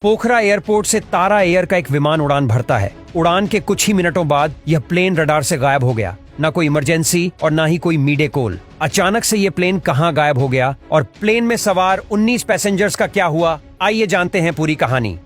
पोखरा airport से तारा air का एक विमान उड़ान भरता है। उड़ान के कुछ ही मिनटों बाद यह प्लेन रडार से गायब हो गया। न कोई इमरजेंसी और न ही कोई मीडिया कॉल। अचानक से ये प्लेन कहां गायब हो गया और प्लेन में सवार 19 पैसेंजर्स का क्या हुआ, आइए जानते हैं पूरी कहानी।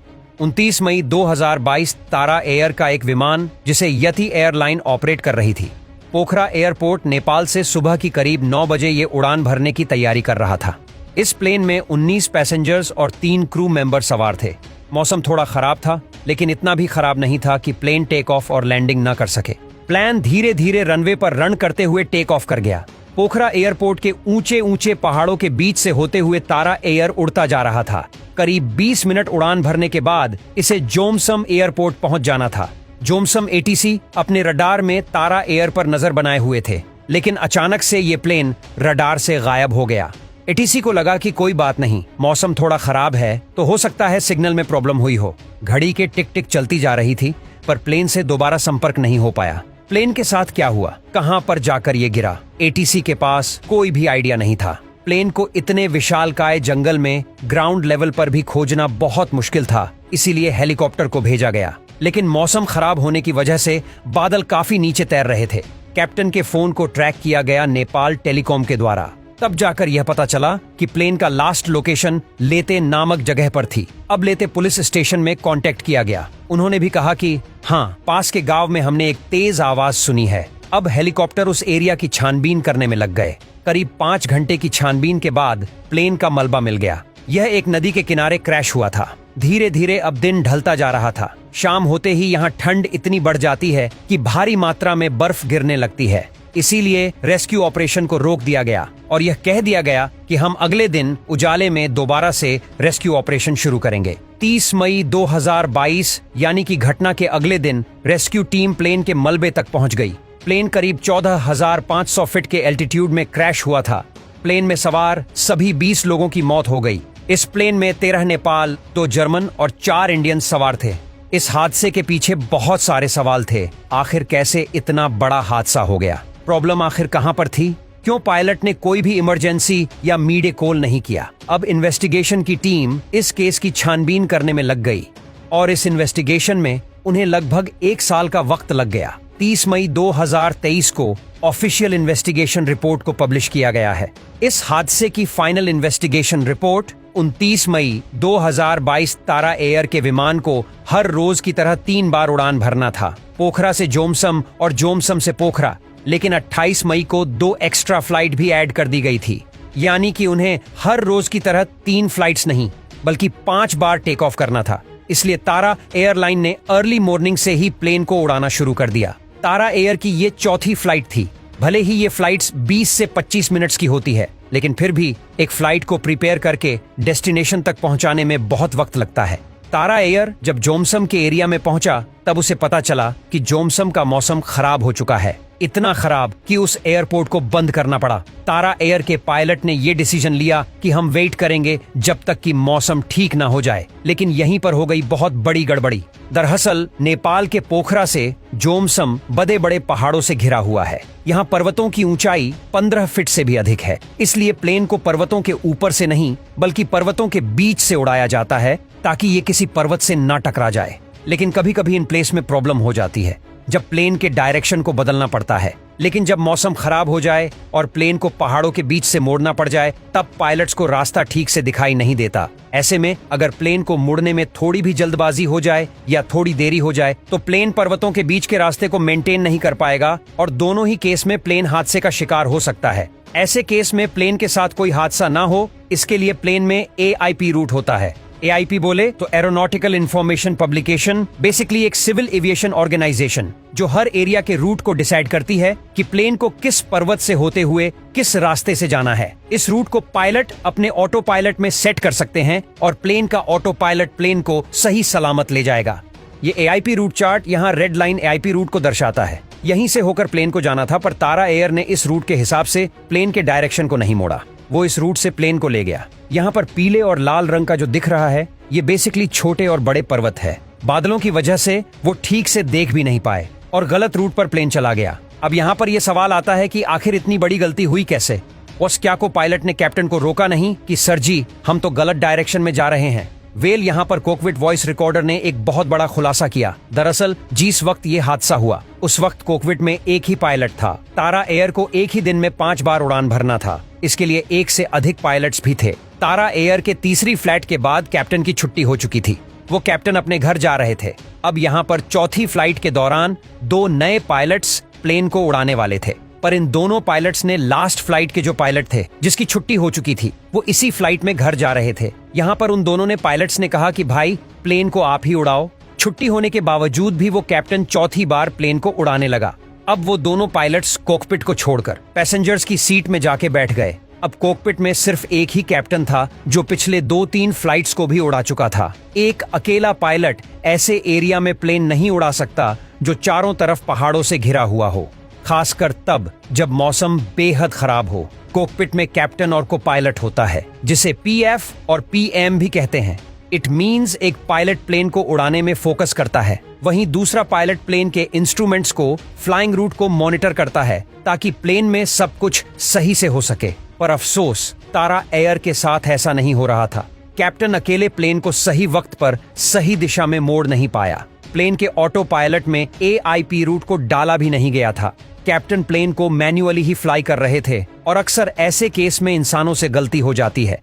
29 मई 2022 तारा एयर का एक विमान जिसे यति एयरलाइन ऑपरेट कर रही थी, पोखरा एयरपोर्ट नेपाल से सुबह की करीब 9 बजे ये उड़ान भरने की तैयारी कर रहा था। इस प्लेन में 19 पैसेंजर्स और 3 क्रू मेंबर सवार थे। मौसम थोड़ा खराब था, लेकिन इतना भी खराब नहीं था कि प्लेन टेक ऑफ और लैंडिंग न कर सके। प्लेन धीरे धीरे रनवे पर रन करते हुए टेक ऑफ कर गया। पोखरा एयरपोर्ट के ऊंचे ऊंचे पहाड़ों के बीच से होते हुए तारा एयर उड़ता जा रहा था। करीब 20 मिनट उड़ान भरने के बाद इसे जोमसम एयरपोर्ट पहुंच जाना था। जोमसम एटीसी अपने रडार में तारा एयर पर नजर बनाए हुए थे, लेकिन अचानक से ये प्लेन रडार से गायब हो गया। एटीसी को लगा कि कोई बात नहीं, मौसम थोड़ा खराब है तो हो सकता है सिग्नल में प्रॉब्लम हुई हो। घड़ी के टिक टिक चलती जा रही थी, पर प्लेन से दोबारा संपर्क नहीं हो पाया। प्लेन के साथ क्या हुआ, कहां पर जाकर ये गिरा, एटीसी के पास कोई भी आइडिया नहीं था। प्लेन को इतने विशालकाय जंगल में ग्राउंड लेवल पर भी खोजना बहुत मुश्किल था, इसीलिए हेलीकॉप्टर को भेजा गया। लेकिन मौसम खराब होने की वजह से बादल काफी नीचे तैर रहे थे। कैप्टन के फोन को ट्रैक किया गया नेपाल टेलीकॉम के द्वारा। तब जाकर यह पता चला कि प्लेन का लास्ट लोकेशन लेते नामक जगह पर थी। अब लेते पुलिस स्टेशन में कांटेक्ट किया गया। उन्होंने भी कहा कि हाँ, पास के गांव में हमने एक तेज आवाज सुनी है। अब हेलीकॉप्टर उस एरिया की छानबीन करने में लग गए। करीब 5 घंटे की छानबीन के बाद प्लेन का मलबा मिल गया। यह एक नदी के किनारे क्रैश हुआ था। धीरे धीरे अब दिन ढलता जा रहा था। शाम होते ही यहाँ ठंड इतनी बढ़ जाती है कि भारी मात्रा में बर्फ गिरने लगती है। इसीलिए रेस्क्यू ऑपरेशन को रोक दिया गया और यह कह दिया गया कि हम अगले दिन उजाले में दोबारा से रेस्क्यू ऑपरेशन शुरू करेंगे। 30 मई 2022 यानी कि घटना के अगले दिन रेस्क्यू टीम प्लेन के मलबे तक पहुंच गई। प्लेन करीब 14,500 फीट के एल्टीट्यूड में क्रैश हुआ था। प्लेन में सवार सभी 20 लोगों की मौत हो गई। इस प्लेन में 13 नेपाल, 2 जर्मन और 4 इंडियन सवार थे। इस हादसे के पीछे बहुत सारे सवाल थे। आखिर कैसे इतना बड़ा हादसा हो गया? प्रॉब्लम आखिर कहां पर थी? क्यों पायलट ने कोई भी इमरजेंसी या मीडिया कॉल नहीं किया? अब इन्वेस्टिगेशन की टीम इस केस की छानबीन करने में लग गई और इस इन्वेस्टिगेशन में उन्हें लगभग 1 साल का वक्त लग गया। 30 मई 2023 को ऑफिशियल इन्वेस्टिगेशन रिपोर्ट को पब्लिश किया गया है। इस हादसे की फाइनल इन्वेस्टिगेशन रिपोर्ट 29 मई 2022 तारा एयर के विमान को हर रोज की तरह 3 बार उड़ान भरना था, पोखरा से जोमसम और जोमसम से पोखरा। लेकिन 28 मई को 2 एक्स्ट्रा फ्लाइट भी ऐड कर दी गई थी, यानी कि उन्हें हर रोज की तरह 3 फ्लाइट्स नहीं बल्कि 5 बार टेक ऑफ करना था। इसलिए तारा एयरलाइन ने अर्ली मॉर्निंग से ही प्लेन को उड़ाना शुरू कर दिया। तारा एयर की ये चौथी फ्लाइट थी। भले ही ये फ्लाइट्स 20 से 25 मिनट्स की होती है, लेकिन फिर भी एक फ्लाइट को प्रिपेयर करके डेस्टिनेशन तक पहुंचाने में बहुत वक्त लगता है। तारा एयर जब जोमसम के एरिया में पहुंचा तब उसे पता चला कि जोमसम का मौसम खराब हो चुका है, इतना खराब कि उस एयरपोर्ट को बंद करना पड़ा। तारा एयर के पायलट ने ये डिसीजन लिया कि हम वेट करेंगे जब तक कि मौसम ठीक ना हो जाए, लेकिन यहीं पर हो गई बहुत बड़ी गड़बड़ी। दरअसल नेपाल के पोखरा से जोमसम बड़े बड़े पहाड़ों से घिरा हुआ है। यहाँ पर्वतों की ऊंचाई 15 फीट से भी अधिक है। इसलिए प्लेन को पर्वतों के ऊपर से नहीं बल्कि पर्वतों के बीच से उड़ाया जाता है ताकि ये किसी पर्वत से ना टकरा जाए। लेकिन कभी कभी इन प्लेस में प्रॉब्लम हो जाती है जब प्लेन के डायरेक्शन को बदलना पड़ता है। लेकिन जब मौसम खराब हो जाए और प्लेन को पहाड़ों के बीच से मोड़ना पड़ जाए तब पायलट्स को रास्ता ठीक से दिखाई नहीं देता। ऐसे में अगर प्लेन को मुड़ने में थोड़ी भी जल्दबाजी हो जाए या थोड़ी देरी हो जाए तो प्लेन पर्वतों के बीच के रास्ते को मेंटेन नहीं कर पाएगा और दोनों ही केस में प्लेन हादसे का शिकार हो सकता है। ऐसे केस में प्लेन के साथ कोई हादसा ना हो, इसके लिए प्लेन में AIP रूट होता है। AIP बोले तो एरोनॉटिकल इंफॉर्मेशन पब्लिकेशन, बेसिकली एक सिविल एविएशन ऑर्गेनाइजेशन जो हर एरिया के रूट को डिसाइड करती है कि प्लेन को किस पर्वत से होते हुए किस रास्ते से जाना है। इस रूट को पायलट अपने ऑटो पायलट में सेट कर सकते हैं और प्लेन का ऑटो पायलट प्लेन को सही सलामत ले जाएगा। ये AIP रूट चार्ट यहाँ रेड लाइन AIP रूट को दर्शाता है। यहीं से होकर प्लेन को जाना था, पर तारा एयर ने इस रूट के हिसाब से प्लेन के डायरेक्शन को नहीं मोड़ा। वो इस रूट से प्लेन को ले गया। यहाँ पर पीले और लाल रंग का जो दिख रहा है ये बेसिकली छोटे और बड़े पर्वत है। बादलों की वजह से वो ठीक से देख भी नहीं पाए और गलत रूट पर प्लेन चला गया। अब यहाँ पर यह सवाल आता है कि आखिर इतनी बड़ी गलती हुई कैसे? उस क्या को पायलट ने कैप्टन को रोका नहीं कि सर जी हम तो गलत डायरेक्शन में जा रहे हैं? वेल यहाँ पर कॉकपिट वॉइस रिकॉर्डर ने एक बहुत बड़ा खुलासा किया। दरअसल जिस वक्त ये हादसा हुआ उस वक्त कॉकपिट में एक ही पायलट था। तारा एयर को एक ही दिन में 5 बार उड़ान भरना था। इसके लिए 1 से अधिक पायलट्स भी थे। तारा एयर के तीसरी फ्लाइट के बाद कैप्टन की छुट्टी हो चुकी थी। वो कैप्टन अपने घर जा रहे थे। अब यहाँ पर चौथी फ्लाइट के दौरान 2 नए पायलट्स प्लेन को उड़ाने वाले थे, पर इन दोनों पायलट्स ने लास्ट फ्लाइट के जो पायलट थे जिसकी छुट्टी हो चुकी थी, वो इसी फ्लाइट में घर जा रहे थे। यहाँ पर उन दोनों ने पायलट्स ने कहा कि भाई प्लेन को आप ही उड़ाओ। छुट्टी होने के बावजूद भी वो कैप्टन चौथी बार प्लेन को उड़ाने लगा। अब वो दोनों पायलट्स कॉकपिट को छोड़कर पैसेंजर्स की सीट में जाके बैठ गए। अब कॉकपिट में सिर्फ एक ही कैप्टन था जो पिछले 2-3 फ्लाइट्स को भी उड़ा चुका था। एक अकेला पायलट ऐसे एरिया में प्लेन नहीं उड़ा सकता जो चारों तरफ पहाड़ों से घिरा हुआ हो, खासकर तब जब मौसम बेहद खराब हो। कॉकपिट में कैप्टन और को पायलट होता है जिसे पीएफ और पीएम भी कहते हैं। इट मीन्स एक पायलट प्लेन को उड़ाने में फोकस करता है, वहीं दूसरा पायलट प्लेन के इंस्ट्रूमेंट्स को, फ्लाइंग रूट को मॉनिटर करता है ताकि प्लेन में सब कुछ सही से हो सके। पर अफसोस तारा एयर के साथ ऐसा नहीं हो रहा था। कैप्टन अकेले प्लेन को सही वक्त पर सही दिशा में मोड़ नहीं पाया। प्लेन के ऑटो पायलट में AIP रूट को डाला भी नहीं गया था। कैप्टन प्लेन को मैन्युअली ही फ्लाई कर रहे थे और अक्सर ऐसे केस में इंसानों से गलती हो जाती है।